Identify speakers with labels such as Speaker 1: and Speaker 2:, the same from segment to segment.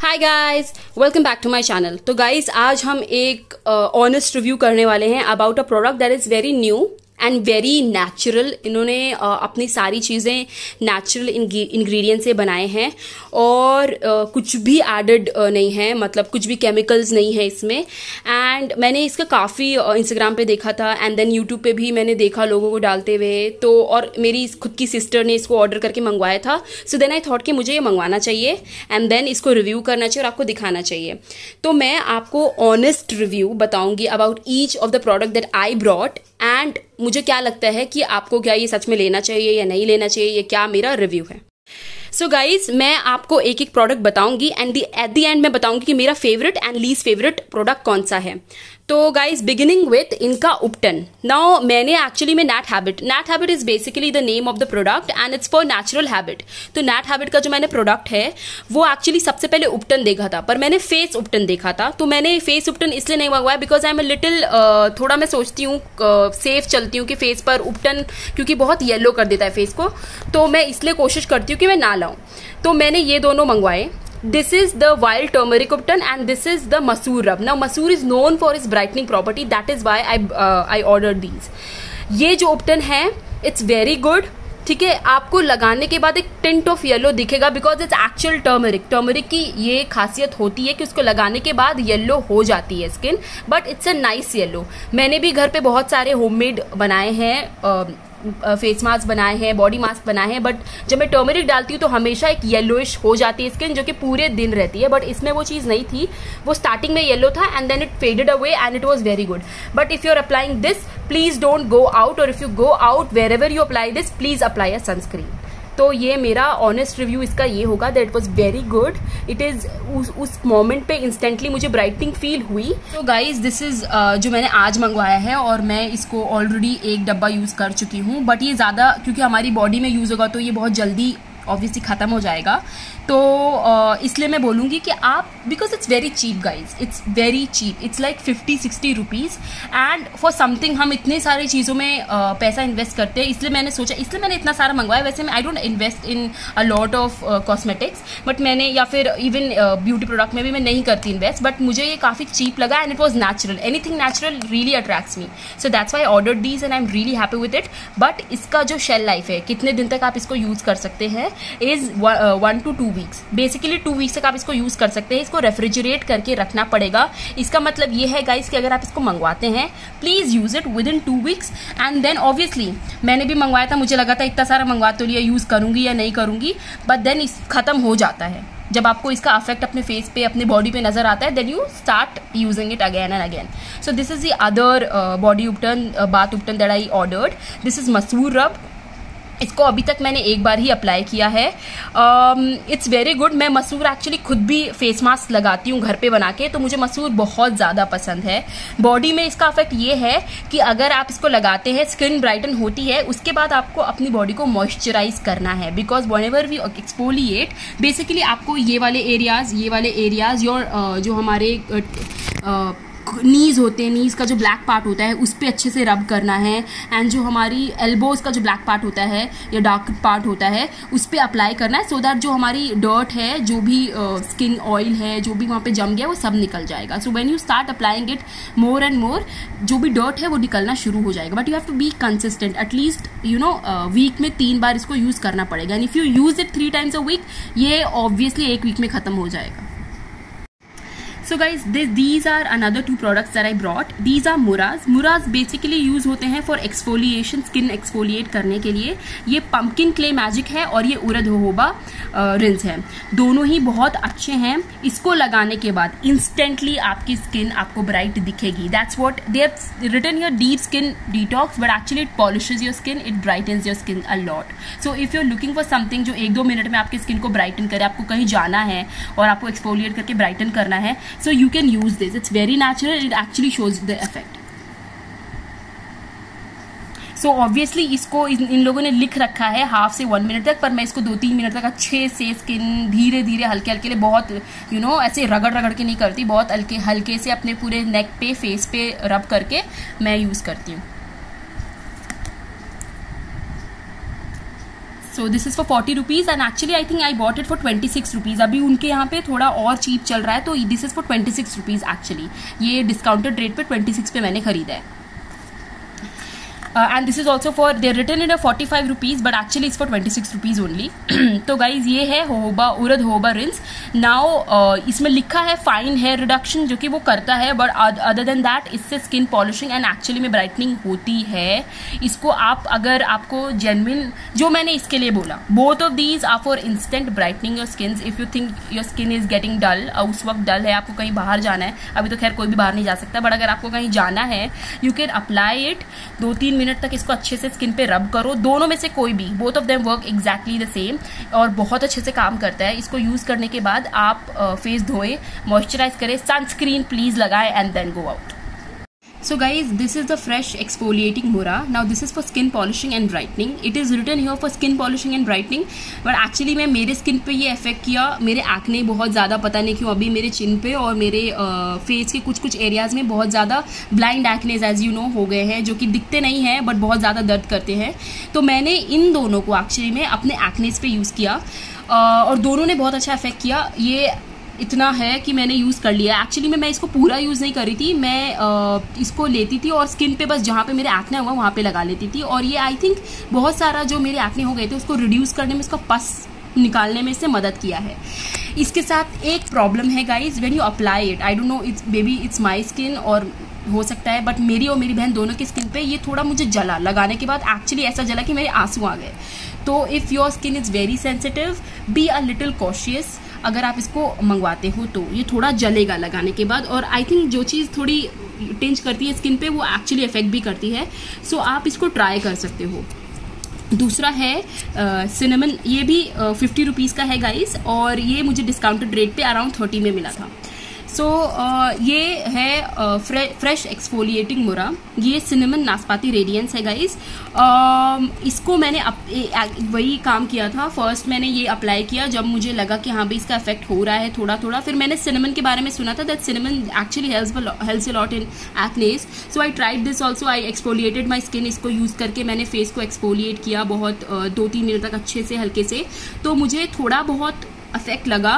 Speaker 1: Hi guys, welcome back to my channel. तो guys आज हम एक ऑनेस्ट रिव्यू करने वाले हैं about a product that is very new and very natural. इन्होंने अपनी सारी चीज़ें नेचुरल इंग्रेडिएंट से बनाए हैं और कुछ भी एडेड नहीं है, मतलब कुछ भी केमिकल्स नहीं है इसमें। एंड मैंने इसका काफ़ी इंस्टाग्राम पे देखा था एंड देन यूट्यूब पे भी मैंने देखा लोगों को डालते हुए, तो और मेरी खुद की सिस्टर ने इसको ऑर्डर करके मंगवाया था। सो देन आई थॉट कि मुझे ये मंगवाना चाहिए एंड देन इसको रिव्यू करना चाहिए और आपको दिखाना चाहिए। तो मैं आपको ऑनेस्ट रिव्यू बताऊंगी about each of the product that I brought and मुझे क्या लगता है कि आपको क्या ये सच में लेना चाहिए या नहीं लेना चाहिए, ये क्या मेरा रिव्यू है। सो गाइज मैं आपको एक एक प्रोडक्ट बताऊंगी एंड एट द एंड मैं बताऊंगी कि मेरा favourite and least favourite product कौन सा है। तो गाइज बिगिनिंग विथ इनका उपटन। नाउ मैंने एक्चुअली में Nat Habit is basically the name of the product and it's for natural habit. तो नैट हैबिट का जो मैंने प्रोडक्ट है वो एक्चुअली सबसे पहले उपटन देखा था, पर मैंने फेस उपटन देखा था। तो मैंने फेस उपटन इसलिए नहीं मंगवाया because I am a little थोड़ा मैं सोचती हूँ सेफ चलती हूँ कि फेस पर उपटन क्योंकि बहुत येलो कर देता है फेस को, तो मैं इसलिए कोशिश करती हूँ कि मैं ना लाऊं। तो मैंने ये दोनों मंगवाए। This is the wild turmeric upton and this is the Masoor rub. Now Masoor is known for its brightening property. That is why I ordered these. ये जो उपटन है it's very good. ठीक है, आपको लगाने के बाद एक टिंट ऑफ येलो दिखेगा बिकॉज इट्स एक्चुअल टर्मरिक की ये खासियत होती है कि उसको लगाने के बाद येलो हो जाती है skin, but it's a nice yellow. मैंने भी घर पे बहुत सारे होममेड बनाए हैं, फेस मास्क बनाए हैं, बॉडी मास्क बनाए हैं, बट जब मैं टर्मरिक डालती हूँ तो हमेशा एक येलोइश हो जाती है स्किन जो कि पूरे दिन रहती है, बट इसमें वो चीज़ नहीं थी। वो स्टार्टिंग में येलो था and then it faded away and it was very good. But if you are applying this please don't go out, और if you go out wherever you apply this please apply a sunscreen. तो ये मेरा honest review इसका ये होगा that it was very good. It is उस moment पे instantly मुझे ब्राइटनिंग फील हुई। तो गाइज दिस इज जो मैंने आज मंगवाया है और मैं इसको ऑलरेडी एक डब्बा यूज कर चुकी हूँ, बट ये ज़्यादा क्योंकि हमारी बॉडी में यूज होगा तो ये बहुत जल्दी ऑब्वियसली ख़त्म हो जाएगा। तो इसलिए मैं बोलूँगी कि आप, because it's very cheap guys, it's very cheap, it's like 50-60 rupees and for something हम इतने सारी चीज़ों में पैसा इन्वेस्ट करते हैं, इसलिए मैंने सोचा, इसलिए मैंने इतना सारा मंगवाया। वैसे मैं I don't invest in a lot of cosmetics, but मैंने या फिर इवन ब्यूटी प्रोडक्ट में भी मैं नहीं करती इन्वेस्ट, बट मुझे ये काफ़ी चीप लगा and it was natural. Anything natural really attracts me, so that's why I ordered these and I am really happy with it. But इसका जो शेल लाइफ है, कितने दिन तक आप इसको यूज़ कर सकते हैं, is 1 to 2 weeks. Basically 2 weeks तक आप इसको यूज कर सकते हैं। इसको रेफ्रिजरेट करके रखना पड़ेगा। इसका मतलब ये है गाइस कि अगर आप इसको मंगवाते हैं please use it within 2 weeks and then obviously मैंने भी मंगवाया था, मुझे लगा था इतना सारा मंगवा तो लिया, यूज करूंगी या नहीं करूंगी, बट देन इस खत्म हो जाता है। जब आपको इसका अफेक्ट अपने फेस पे, अपने बॉडी पे नजर आता है, then you start using it again and again. So this is the other body ubtan, bath ubtan that I ordered. This is masoor rub. इसको अभी तक मैंने एक बार ही अप्लाई किया है। It's very good. मैं मसूर एक्चुअली खुद भी फेस मास्क लगाती हूँ घर पे बना के, तो मुझे मसूर बहुत ज़्यादा पसंद है। बॉडी में इसका इफेक्ट ये है कि अगर आप इसको लगाते हैं स्किन ब्राइटन होती है, उसके बाद आपको अपनी बॉडी को मॉइस्चराइज करना है because whenever we exfoliate, basically आपको ये वाले एरियाज जो हमारे नीज होते हैं, नीज का जो ब्लैक पार्ट होता है उस पर अच्छे से रब करना है एंड जो हमारी एल्बोज का जो ब्लैक पार्ट होता है या डार्क पार्ट होता है उस पर अप्लाई करना है, सो दैट जो हमारी डर्ट है, जो भी स्किन ऑयल है, जो भी वहाँ पे जम गया वो सब निकल जाएगा। So when you start applying it more and more, जो भी डर्ट है वो निकलना शुरू हो जाएगा। But you have to be consistent, at least week में 3 बार इसको यूज करना पड़ेगा and if you use it 3 times a week, ये ऑब्वियसली 1 वीक में खत्म हो जाएगा। So guys, these are another 2 products that I brought. These are Murrah's. Murrah's basically use होते हैं for exfoliation, skin exfoliate करने के लिए। ये pumpkin clay magic है और ये उरद जोहोबा रिंस है। दोनों ही बहुत अच्छे हैं। इसको लगाने के बाद instantly आपकी स्किन आपको ब्राइट दिखेगी। That's what they have written here, deep skin detox, but actually it polishes your skin, it brightens your skin a lot. So if you're looking for something जो 1-2 मिनट में आपकी skin को Brighton करे, आपको कहीं जाना है और आपको एक्सफोलिएट करके ब्राइटन करना है, so you can use this. It's very natural. It actually shows the effect. So obviously इसको इन लोगों ने लिख रखा है 1/2 से 1 मिनट तक, पर मैं इसको 2-3 मिनट तक अच्छे से स्किन धीरे धीरे हल्के हल्के, बहुत ऐसे रगड़ के नहीं करती, बहुत हल्के से अपने पूरे नेक पे, फेस पे रब करके मैं यूज करती हूँ। So this is for 40 rupees and actually I think I bought it for 26 rupees. अभी उनके यहाँ पे थोड़ा और चीप चल रहा है, तो this is for 26 rupees actually. ये डिस्काउंटेड रेट पे 26 पे मैंने खरीदा है. And this is also for, they return in 45 rupees but actually it's for 26 rupees only. तो गाइज ये है होबा उरद होबा रिंस. नाउ इसमें लिखा है फाइन हेयर रिडक्शन, जो कि वो करता है, बट अदर देन दैट इससे स्किन पॉलिशिंग एंड एक्चुअली में ब्राइटनिंग होती है. इसको आप, अगर आपको जेन्युइन, जो मैंने इसके लिए बोला, both of these are for instant brightening your skin. If you think your skin is getting dull, उस वक्त डल है, आपको कहीं बाहर जाना है, अभी तो खैर कोई भी बाहर नहीं जा सकता, बट अगर आपको कहीं जाना है, you can apply it. 2-3 minute तक इसको अच्छे से स्किन पे रब करो. दोनों में से कोई भी, both of them work exactly the same और बहुत अच्छे से काम करता है. इसको यूज करने के बाद आप फेस धोएं, मॉइस्चराइज करें, सनस्क्रीन प्लीज लगाएं and then go out. So guys, this is the fresh exfoliating Mura. Now this is for skin polishing and brightening. It is written here for skin polishing and brightening, but actually मैं मेरे skin पे ये effect किया. मेरे acne बहुत ज़्यादा, पता नहीं क्यों, अभी मेरे चिन पे और मेरे फेस के कुछ एरियाज़ में बहुत ज़्यादा blind acnes as you know हो गए हैं, जो कि दिखते नहीं हैं बट बहुत ज़्यादा दर्द करते हैं. तो मैंने इन दोनों को एक्चुअली में अपने एक्नेज पे यूज़ किया और दोनों ने बहुत अच्छा इफेक्ट किया. ये इतना है कि मैंने यूज़ कर लिया. एक्चुअली में मैं इसको पूरा यूज़ नहीं कर रही थी, मैं इसको लेती थी और स्किन पे बस जहाँ पे मेरे एक्ने हुआ वहाँ पे लगा लेती थी. और ये आई थिंक बहुत सारा जो मेरे एक्ने हो गए थे उसको रिड्यूस करने में, उसका पस निकालने में इससे मदद किया है. इसके साथ एक प्रॉब्लम है guys, when you apply it, I don't know, it's baby it's my skin और हो सकता है, बट मेरी और मेरी बहन दोनों की स्किन पे ये थोड़ा मुझे जला. लगाने के बाद एक्चुअली ऐसा जला कि मेरे आंसू आ गए. तो if your skin is very sensitive, be a little cautious. अगर आप इसको मंगवाते हो तो ये थोड़ा जलेगा लगाने के बाद, और आई थिंक जो चीज़ थोड़ी टिंच करती है स्किन पे वो एक्चुअली इफेक्ट भी करती है. सो आप इसको ट्राई कर सकते हो. दूसरा है सिनेमन. ये भी 50 रुपीज़ का है गाइस, और ये मुझे डिस्काउंटेड रेट पे अराउंड 30 में मिला था. सो ये है फ्रेश एक्सफोलिएटिंग मुरा. ये सिनेमन नाशपाती रेडियंस है गाइस. इसको मैंने वही काम किया था. फर्स्ट मैंने ये अप्लाई किया जब मुझे लगा कि हाँ भाई इसका इफेक्ट हो रहा है थोड़ा थोड़ा. फिर मैंने सिनेमन के बारे में सुना था, that cinnamon actually helps a lot in एक्नेस. So I tried this also. I exfoliated my skin. इसको यूज़ करके मैंने फेस को एक्सफोलिएट किया बहुत 2-3 मिनट तक अच्छे से, हल्के से. तो मुझे थोड़ा बहुत इफेक्ट लगा.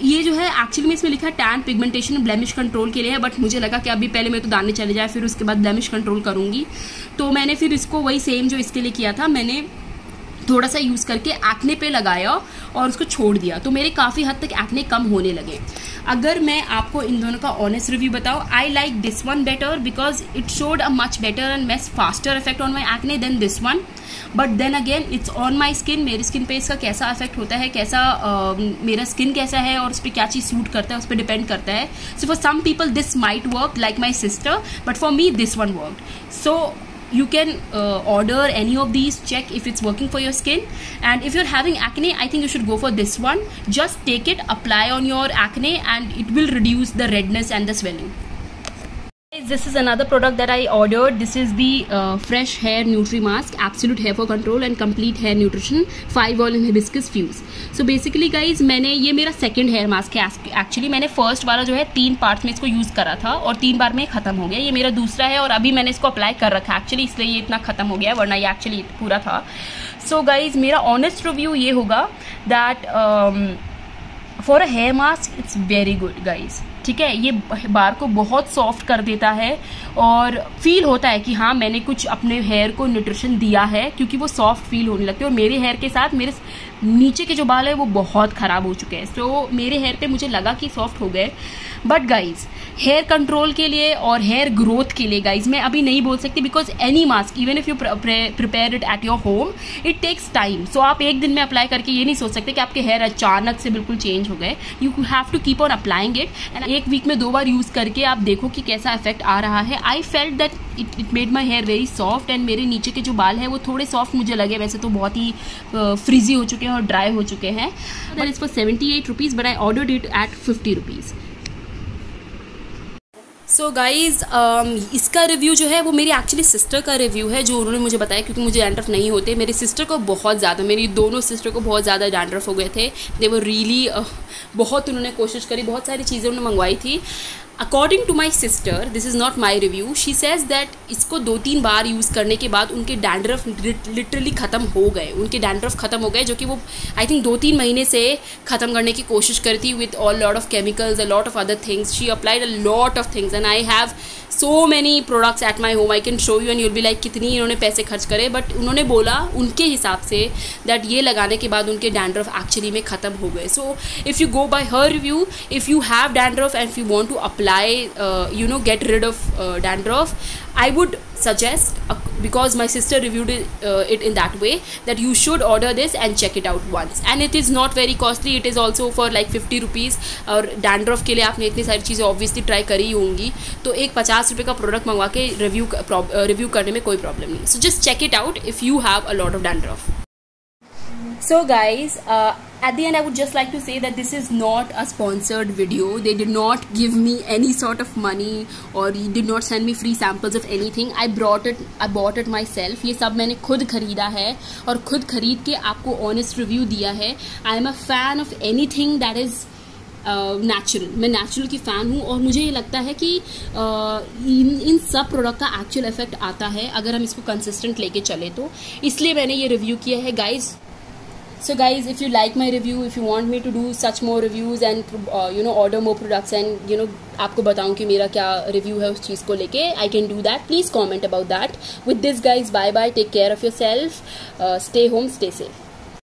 Speaker 1: ये जो है एक्चुअली में इसमें लिखा है टैन पिगमेंटेशन ब्लेमिश कंट्रोल के लिए है, बट मुझे लगा कि अभी पहले मैं तो दाने चले जाए, फिर उसके बाद ब्लेमिश कंट्रोल करूंगी. तो मैंने फिर इसको वही सेम जो इसके लिए किया था, मैंने थोड़ा सा यूज़ करके एक्ने पे लगाया और उसको छोड़ दिया. तो मेरे काफ़ी हद तक एक्ने कम होने लगे. अगर मैं आपको इन दोनों का ऑनेस्ट रिव्यू बताऊं, I like this one better because it showed a much better and much faster effect on my acne than this one. But then again it's on my skin. मेरी skin पे इसका कैसा effect होता है, कैसा मेरा skin कैसा है और उस पर क्या चीज़ सूट करता है, उस पर डिपेंड करता है. So for some people this might work like my sister, but for me this one worked. So you can order any of these, check if it's working for your skin, and if you're having acne, I think you should go for this one. Just take it, apply on your acne, and it will reduce the redness and the swelling. This is another product that I ordered. This is the fresh hair nutri mask, absolute hair for control and complete hair nutrition, 5 oil and hibiscus fuse. So basically guys, मैंने ये मेरा second hair mask है. Actually मैंने first वाला जो है 3 parts में इसको यूज़ करा था और 3 बार में ख़त्म हो गया. ये मेरा दूसरा है और अभी मैंने इसको अप्लाई कर रखा है एक्चुअली, इसलिए ये इतना ख़त्म हो गया, वरना ये एक्चुअली पूरा था. सो गाइज, मेरा ऑनेस्ट रिव्यू ये होगा that for a hair mask it's very good guys. ठीक है, ये बार को बहुत सॉफ्ट कर देता है और फील होता है कि हाँ मैंने कुछ अपने हेयर को न्यूट्रिशन दिया है, क्योंकि वो सॉफ्ट फील होने लगते हैं. और मेरे हेयर के साथ मेरे नीचे के जो बाल है वो बहुत ख़राब हो चुके हैं. सो मेरे हेयर पे मुझे लगा कि सॉफ्ट हो गए. बट गाइज, हेयर कंट्रोल के लिए और हेयर ग्रोथ के लिए गाइज मैं अभी नहीं बोल सकती, because any mask even if you prepare it at your home, it takes time. So आप एक दिन में अप्लाई करके ये नहीं सोच सकते कि आपके हेयर अचानक से बिल्कुल चेंज हो गए. You have to keep on applying it, and एक वीक में 2 बार यूज़ करके आप देखो कि कैसा इफेक्ट आ रहा है. I felt that it made my hair very soft, and मेरे नीचे के जो बाल है वो थोड़े सॉफ्ट मुझे लगे. वैसे तो बहुत ही फ्रीजी हो चुके हैं और ड्राई हो चुके हैं. That is for 78 rupees, but I ordered it at 50 rupees. So guys, इसका रिव्यू जो है वो मेरी एक्चुअली सिस्टर का रिव्यू है, जो उन्होंने मुझे बताया, क्योंकि मुझे डैंड्रफ नहीं होते. मेरी सिस्टर को बहुत ज़्यादा, मेरी दोनों सिस्टर को बहुत ज़्यादा डैंड्रफ हो गए थे. दे वर रियली बहुत उन्होंने कोशिश करी, बहुत सारी चीज़ें उन्होंने मंगवाई थी. According to my sister, this is not my review, she says that इसको 2-3 बार यूज़ करने के बाद उनके डैंड्रफ लिटरली ख़त्म हो गए, उनके डैंड्रफ ख़त्म हो गए, जो कि वो आई थिंक 2-3 महीने से ख़त्म करने की कोशिश करती with all lot of chemicals, a lot of other things. She applied a lot of things and I have so many products at my home. I can show you and you'll be like कितनी इन्होंने पैसे खर्च करे. But उन्होंने बोला उनके हिसाब say that ये लगाने के बाद उनके डैंड्रफ एक्चुअली में ख़त्म हो गए. So if you go by her review, if you have dandruff and if you want to apply get rid of dandruff, I would suggest, because my sister reviewed it in that way, that you should order this and check it out once. And it is not very costly, it is also for like 50 rupees. और dandruff के लिए आपने इतनी सारी चीज़ें obviously try करी होंगी, तो एक 50 रुपये का प्रोडक्ट मंगवा के रिव्यू करने में कोई प्रॉब्लम नहीं. So just check it out if you have a lot of dandruff. So guys, at the end I would just like to say that this is not a sponsored video. They did not give me any sort of money or did not send me free samples of anything. I bought it myself. ये सब मैंने खुद खरीदा है और खुद खरीद के आपको honest review दिया है. I am a fan of anything that is natural. मैं नेचुरल की फ़ैन हूँ और मुझे ये लगता है कि इन सब प्रोडक्ट का एक्चुअल इफेक्ट आता है अगर हम इसको कंसिस्टेंट लेके चले तो, इसलिए मैंने ये रिव्यू किया है guys. So guys, if you like my review, if you want me to do such more reviews and order more products and आपको बताऊँ कि मेरा क्या रिव्यू है उस चीज़ को लेके, I can do that. Please comment about that. With this guys, bye bye, take care of yourself, stay home, stay safe.